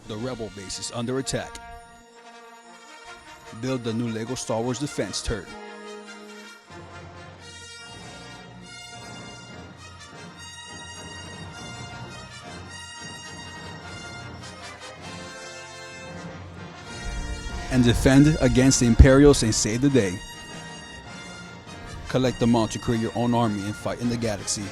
The rebel base is under attack. Build the new LEGO Star Wars defense turret. And defend against the Imperials and save the day. Collect them all to create your own army and fight in the galaxy.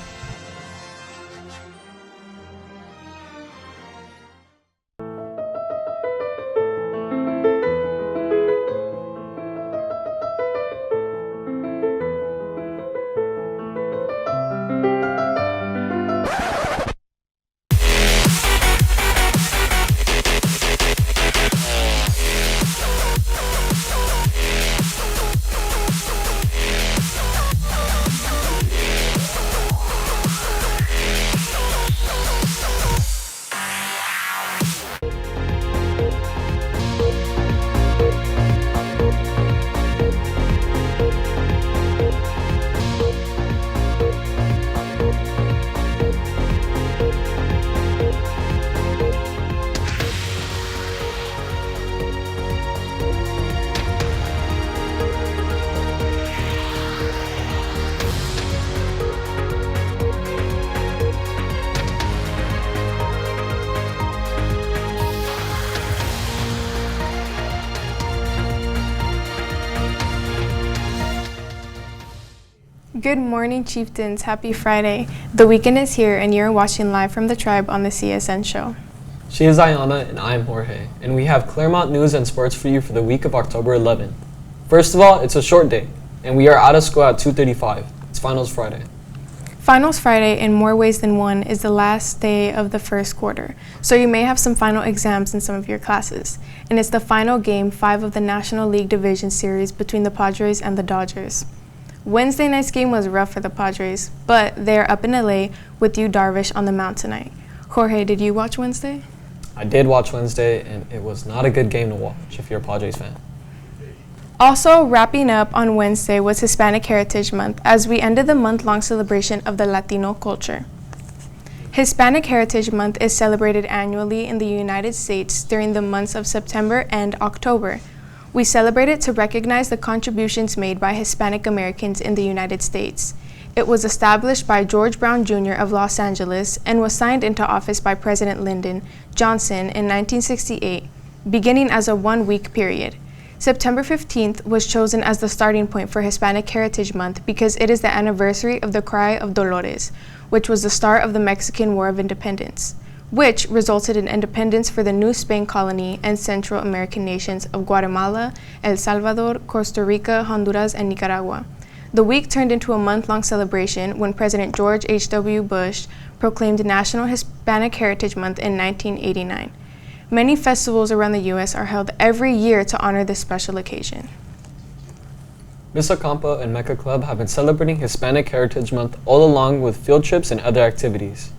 Good morning, chieftains. Happy Friday. The weekend is here and you're watching live from the tribe on the CSN show. She is Ayana and I am Jorge, and we have Clairemont news and sports for you for the week of October 11th. First of all, it's a short day, and we are out of school at 2:35. It's Finals Friday. Finals Friday, in more ways than one, is the last day of the first quarter, so you may have some final exams in some of your classes. And it's the final game 5 of the National League Division Series between the Padres and the Dodgers. Wednesday night's game was rough for the Padres, but they're up in LA with Yu Darvish on the mound tonight. Jorge, did you watch Wednesday? I did watch Wednesday, and it was not a good game to watch if you're a Padres fan. Also wrapping up on Wednesday was Hispanic Heritage Month as we ended the month-long celebration of the Latino culture. Hispanic Heritage Month is celebrated annually in the United States during the months of September and October. We celebrate it to recognize the contributions made by Hispanic Americans in the United States. It was established by George Brown Jr. of Los Angeles and was signed into office by President Lyndon Johnson in 1968, beginning as a one-week period. September 15th was chosen as the starting point for Hispanic Heritage Month because it is the anniversary of the Cry of Dolores, which was the start of the Mexican War of Independence, which resulted in independence for the New Spain colony and Central American nations of Guatemala, El Salvador, Costa Rica, Honduras, and Nicaragua. The week turned into a month-long celebration when President George H.W. Bush proclaimed National Hispanic Heritage Month in 1989. Many festivals around the U.S. are held every year to honor this special occasion. Miss Ocampo and Mecca Club have been celebrating Hispanic Heritage Month all along with field trips and other activities.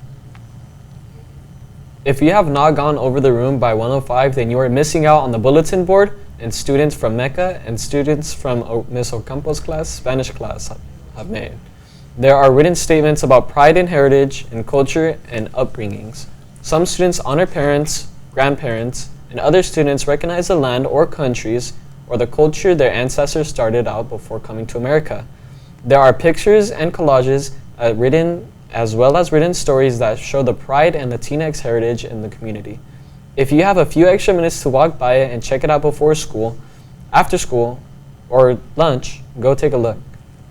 If you have not gone over the room by 1:05, then you are missing out on the bulletin board and students from Mecca and students from Miss Ocampo's class, Spanish class, have made. There are written statements about pride in heritage and culture and upbringings. Some students honor parents, grandparents, and other students recognize the land or countries or the culture their ancestors started out before coming to America. There are pictures and collages as well as written stories that show the pride and Latinx heritage in the community. If you have a few extra minutes to walk by it and check it out before school, after school, or lunch, go take a look.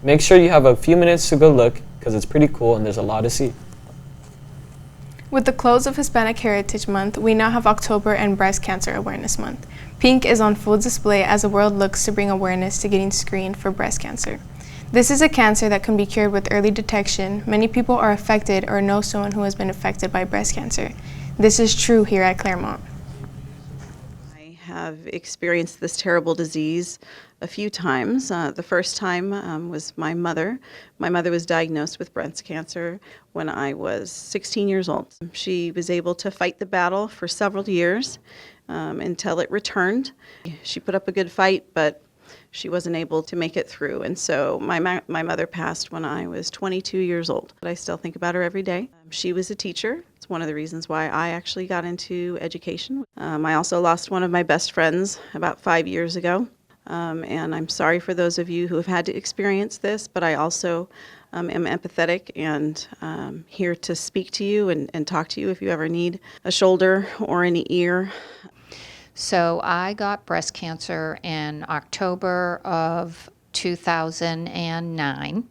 Make sure you have a few minutes to go look because it's pretty cool and there's a lot to see. With the close of Hispanic Heritage Month, we now have October and Breast Cancer Awareness Month. Pink is on full display as the world looks to bring awareness to getting screened for breast cancer. This is a cancer that can be cured with early detection. Many people are affected or know someone who has been affected by breast cancer. This is true here at Clairemont. I have experienced this terrible disease a few times. The first time was my mother. My mother was diagnosed with breast cancer when I was 16 years old. She was able to fight the battle for several years until it returned. She put up a good fight, but she wasn't able to make it through. And so my mother passed when I was 22 years old. But I still think about her every day. She was a teacher. It's one of the reasons why I actually got into education. I also lost one of my best friends about 5 years ago. And I'm sorry for those of you who have had to experience this, but I also am empathetic and here to speak to you and talk to you if you ever need a shoulder or an ear. So I got breast cancer in October of 2009.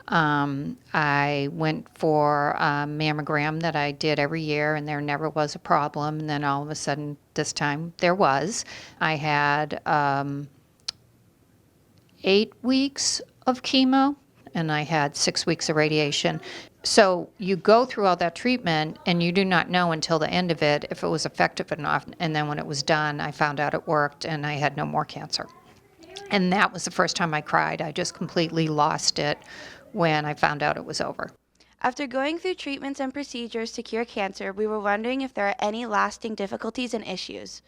I went for a mammogram that I did every year, and there never was a problem. And then all of a sudden, this time, there was. I had 8 weeks of chemo, and I had 6 weeks of radiation. So you go through all that treatment, and you do not know until the end of it if it was effective enough. And then when it was done, I found out it worked, and I had no more cancer. And that was the first time I cried. I just completely lost it when I found out it was over. After going through treatments and procedures to cure cancer, we were wondering if there are any lasting difficulties and issues.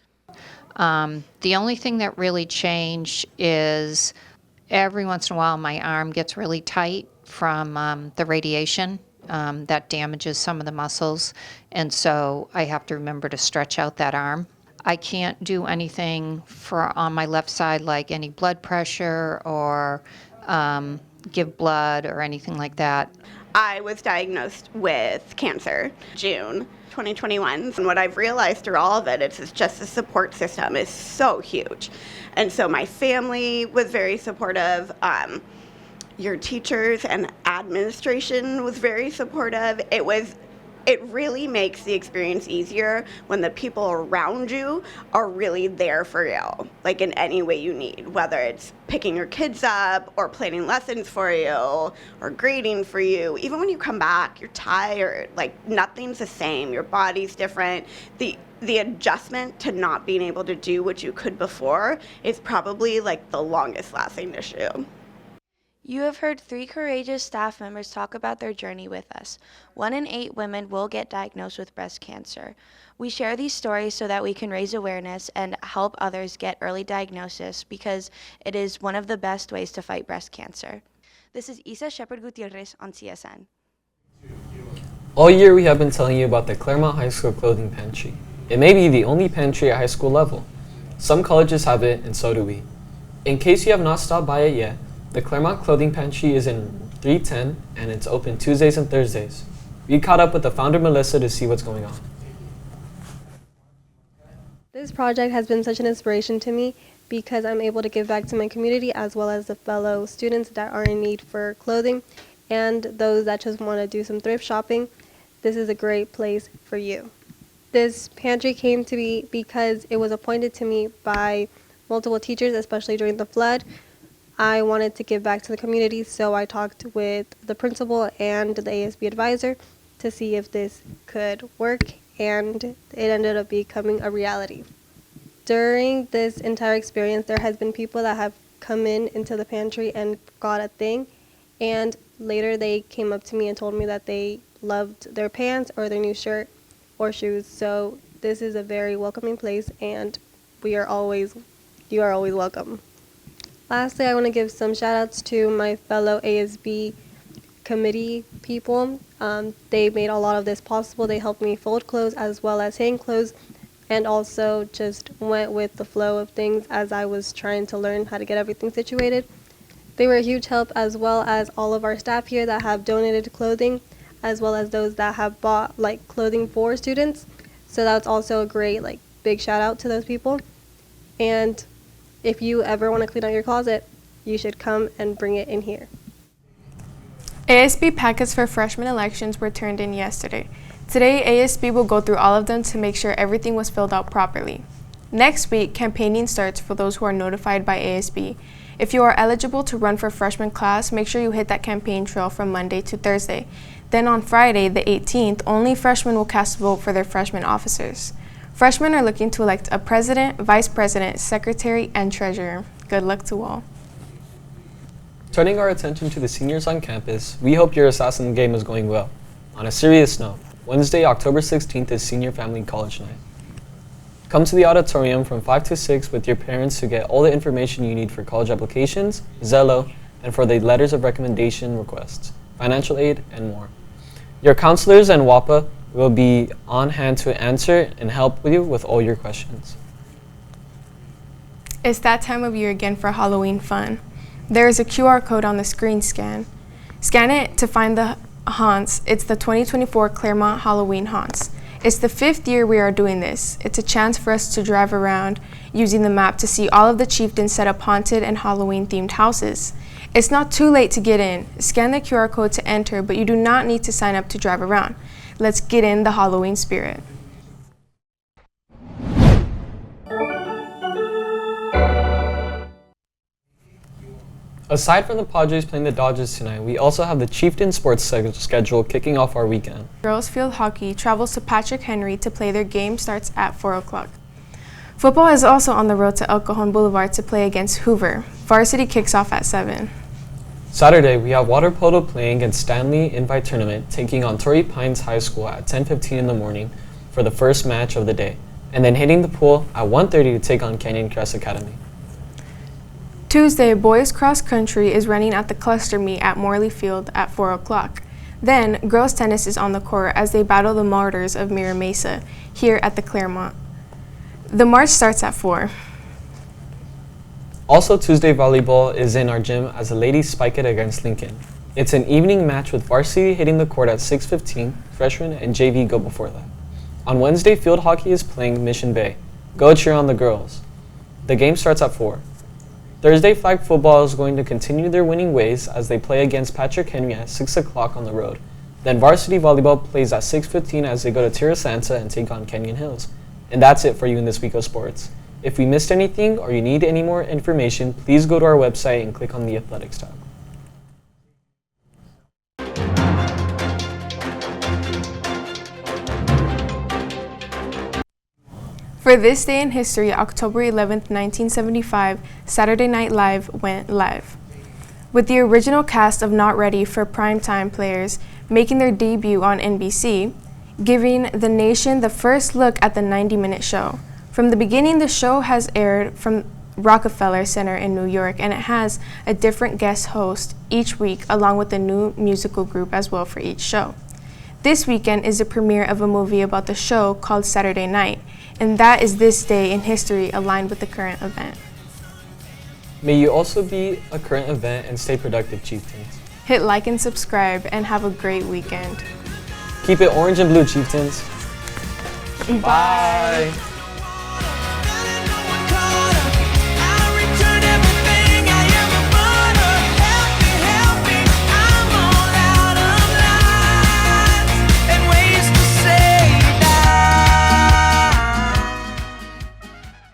The only thing that really changed is every once in a while my arm gets really tight from the radiation. That damages some of the muscles, and so I have to remember to stretch out that arm. I can't do anything on my left side, like any blood pressure or give blood or anything like that. I was diagnosed with cancer June 2021, and what I've realized through all of it is just the support system is so huge. And so my family was very supportive. Your teachers and administration was very supportive. It really makes the experience easier when the people around you are really there for you, like in any way you need, whether it's picking your kids up or planning lessons for you or grading for you. Even when you come back, you're tired, like nothing's the same, your body's different. The adjustment to not being able to do what you could before is probably like the longest lasting issue. You have heard 3 courageous staff members talk about their journey with us. 1 in 8 women will get diagnosed with breast cancer. We share these stories so that we can raise awareness and help others get early diagnosis because it is one of the best ways to fight breast cancer. This is Isa Shepherd Gutierrez on CSN. All year we have been telling you about the Clairemont High School Clothing Pantry. It may be the only pantry at high school level. Some colleges have it, and so do we. In case you have not stopped by it yet, the Clairemont Clothing Pantry is in 310, and it's open Tuesdays and Thursdays. We caught up with the founder, Melissa, to see what's going on. This project has been such an inspiration to me because I'm able to give back to my community as well as the fellow students that are in need for clothing and those that just want to do some thrift shopping. This is a great place for you. This pantry came to be because it was appointed to me by multiple teachers, especially during the flood. I wanted to give back to the community, so I talked with the principal and the ASB advisor to see if this could work, and it ended up becoming a reality. During this entire experience, there has been people that have come into the pantry and got a thing, and later they came up to me and told me that they loved their pants or their new shirt or shoes. So this is a very welcoming place, and you are always welcome. Lastly, I want to give some shout outs to my fellow ASB committee people. They made a lot of this possible. They helped me fold clothes as well as hang clothes, and also just went with the flow of things as I was trying to learn how to get everything situated. They were a huge help, as well as all of our staff here that have donated clothing, as well as those that have bought clothing for students. So that's also a great big shout out to those people. And if you ever want to clean out your closet, you should come and bring it in here. ASB packets for freshman elections were turned in yesterday. Today, ASB will go through all of them to make sure everything was filled out properly. Next week, campaigning starts for those who are notified by ASB. If you are eligible to run for freshman class, make sure you hit that campaign trail from Monday to Thursday. Then on Friday, the 18th, only freshmen will cast a vote for their freshman officers. Freshmen are looking to elect a president, vice president, secretary, and treasurer. Good luck to all. Turning our attention to the seniors on campus, we hope your Assassin game is going well. On a serious note, Wednesday, October 16th is Senior Family College Night. Come to the auditorium from 5 to 6 with your parents to get all the information you need for college applications, Zello, and for the letters of recommendation requests, financial aid, and more. Your counselors and WAPA will be on hand to answer and help you with all your questions. It's that time of year again for Halloween fun. There is a QR code on the screen scan. Scan it to find the haunts. It's the 2024 Clairemont Halloween haunts. It's the 5th year we are doing this. It's a chance for us to drive around using the map to see all of the chieftains set up haunted and Halloween themed houses. It's not too late to get in. Scan the QR code to enter, but you do not need to sign up to drive around. Let's get in the Halloween spirit. Aside from the Padres playing the Dodgers tonight, we also have the Chieftain sports schedule kicking off our weekend. Girls field hockey travels to Patrick Henry to play. Their game starts at 4 o'clock. Football is also on the road to El Cajon Boulevard to play against Hoover. Varsity kicks off at 7. Saturday, we have water polo playing against Stanley Invite Tournament, taking on Torrey Pines High School at 10:15 in the morning for the first match of the day, and then hitting the pool at 1:30 to take on Canyon Crest Academy. Tuesday, boys cross country is running at the cluster meet at Morley Field at 4 o'clock. Then, girls tennis is on the court as they battle the Martyrs of Mira Mesa here at the Clairemont. The march starts at 4. Also Tuesday, volleyball is in our gym as the ladies spike it against Lincoln. It's an evening match with varsity hitting the court at 6:15, freshmen and JV go before that. On Wednesday, field hockey is playing Mission Bay. Go cheer on the girls. The game starts at 4. Thursday, flag football is going to continue their winning ways as they play against Patrick Henry at 6 o'clock on the road. Then varsity volleyball plays at 6:15 as they go to Tierra Santa and take on Canyon Hills. And that's it for you in this week of sports. If we missed anything or you need any more information, please go to our website and click on the Athletics tab. For this day in history, October 11th, 1975, Saturday Night Live went live. With the original cast of Not Ready for Primetime players making their debut on NBC, giving the nation the first look at the 90-minute show. From the beginning, the show has aired from Rockefeller Center in New York, and it has a different guest host each week, along with a new musical group as well for each show. This weekend is the premiere of a movie about the show called Saturday Night, and that is this day in history aligned with the current event. May you also be a current event and stay productive, Chieftains. Hit like and subscribe and have a great weekend. Keep it orange and blue, Chieftains. Bye.